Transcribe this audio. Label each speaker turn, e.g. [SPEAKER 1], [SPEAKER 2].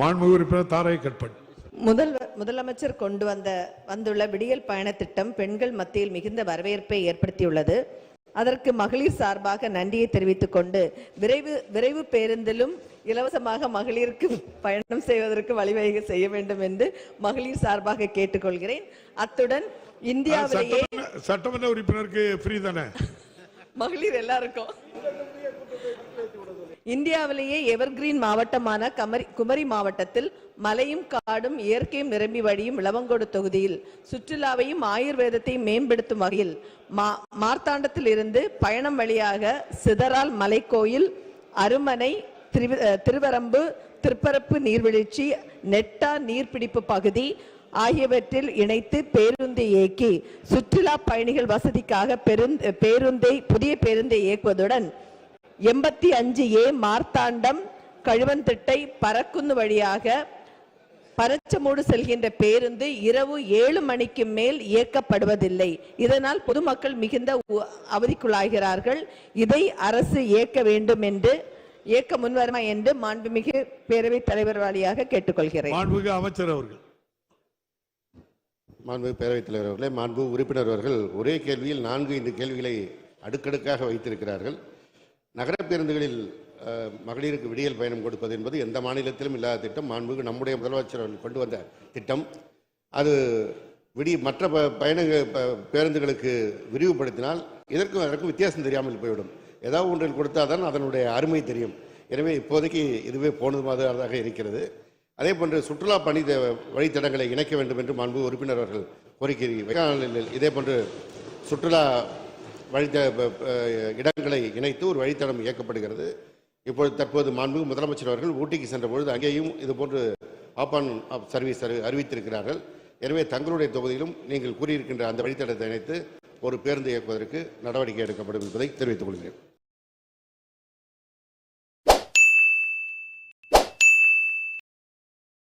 [SPEAKER 1] மாண்புமிகு உறுப்பினர் தாரை கட்பட்.
[SPEAKER 2] முதலமைச்சர் வந்துள்ள விடியல் பயண திட்டம் பெண்கள் மத்தியில் மிகுந்த வரவேற்பை ஏற்படுத்தியுள்ளது. அதற்கு மகளிர் சார்பாக நன்றியை தெரிவித்துக் கொண்டு விரைவு பேருந்திலும் இலவசமாக மகளிருக்கு பயணம் செய்வதற்கு வழிவகை செய்ய வேண்டும் என்று மகளிர் சார்பாக கேட்டுக்கொள்கிறேன். அத்துடன் இந்தியாவிலேயே
[SPEAKER 1] சட்டமன்ற உறுப்பினருக்கு ஃப்ரீ தானே
[SPEAKER 2] மகளிர் எல்லாருக்கும் இந்தியாவிலேயே எவர்கிரீன் மாவட்டமான குமரி மாவட்டத்தில் மலையும் காடும் இயற்கையும் நிரம்பி வழியும் இளவங்கோடு தொகுதியில் சுற்றுலாவையும் ஆயுர்வேதத்தையும் மேம்படுத்தும் வகையில் மார்த்தாண்டத்தில் இருந்து பயணம் வழியாக சிதறால் மலைக்கோயில், அருமனை, திருவரம்பு, திருப்பரப்பு நீர்வீழ்ச்சி, நெட்டா நீர்பிடிப்பு பகுதி ஆகியவற்றில் இணைத்து பேருந்தை இயக்கி சுற்றுலா பயணிகள் வசதிக்காக புதிய பேருந்தை இயக்குவதுடன் 85A மார்த்தாண்டம் கழுவந்திட்டை பறக்குந்து வழியாக பரச்சமூடு செல்கின்ற பேருந்து இரவு 7 மணிக்கு மேல் இயக்கப்படுவதில்லை. இதனால் பொதுமக்கள் மிகுந்த அவதிக்குள்ளாகிறார்கள். இதை அரசு இயக்க வேண்டும் என்று இயக்க முன்வருமா என்று மாண்புமிகு பேரவைத் தலைவர் வழியாக கேட்டுக்கொள்கிறேன்.
[SPEAKER 1] மாண்புமிகு அமைச்சர் அவர்கள்.
[SPEAKER 3] மாண்புமிகு பேரவைத் தலைவர் அவர்களே, மாண்புமிகு உறுப்பினர் அவர்கள் ஒரே கேள்வியில் 4-5 கேள்விகளை அடுக்கடுக்காக வைத்திருக்கிறார்கள். நகர பேருந்துகளில் மகளிருக்கு விடியல் பயணம் கொடுப்பது என்பது எந்த மாநிலத்திலும் இல்லாத திட்டம். மாண்புமிகு நம்முடைய முதலமைச்சர் கொண்டு வந்த திட்டம். அது மற்ற பேருந்துகளுக்கு விரிவுபடுத்தினால் அதற்கும் வித்தியாசம் தெரியாமல் போய்விடும். ஏதாவது ஒன்றில் கொடுத்தால்தான் அதனுடைய அருமை தெரியும். எனவே இப்போதைக்கு இதுவே போனதுமாக இருக்கிறது. அதே போன்று சுற்றுலா பணி வழித்தடங்களை இணைக்க வேண்டும் என்று மாண்புமிகு உறுப்பினர் அவர்கள் கோரிக்கை வைக்காமல் இதே போன்று சுற்றுலா இடங்களை இணைத்து ஒரு வழித்தடம் இயக்கப்படுகிறது. தற்போது மாண்புமிகு முதலமைச்சர் அவர்கள் ஊட்டிக்கு சென்ற பொழுது அங்கேயும் இதுபோன்று ஆப் ஆன் சர்வீஸ் அறிவித்திருக்கிறார்கள். எனவே தங்களுடைய தொகுதியிலும் நீங்கள் கூறியிருக்கின்ற அந்த வழித்தடத்தை இணைத்து ஒரு பேருந்து இயக்குவதற்கு நடவடிக்கை எடுக்கப்படும் என்பதை தெரிவித்துக் கொள்கிறேன்.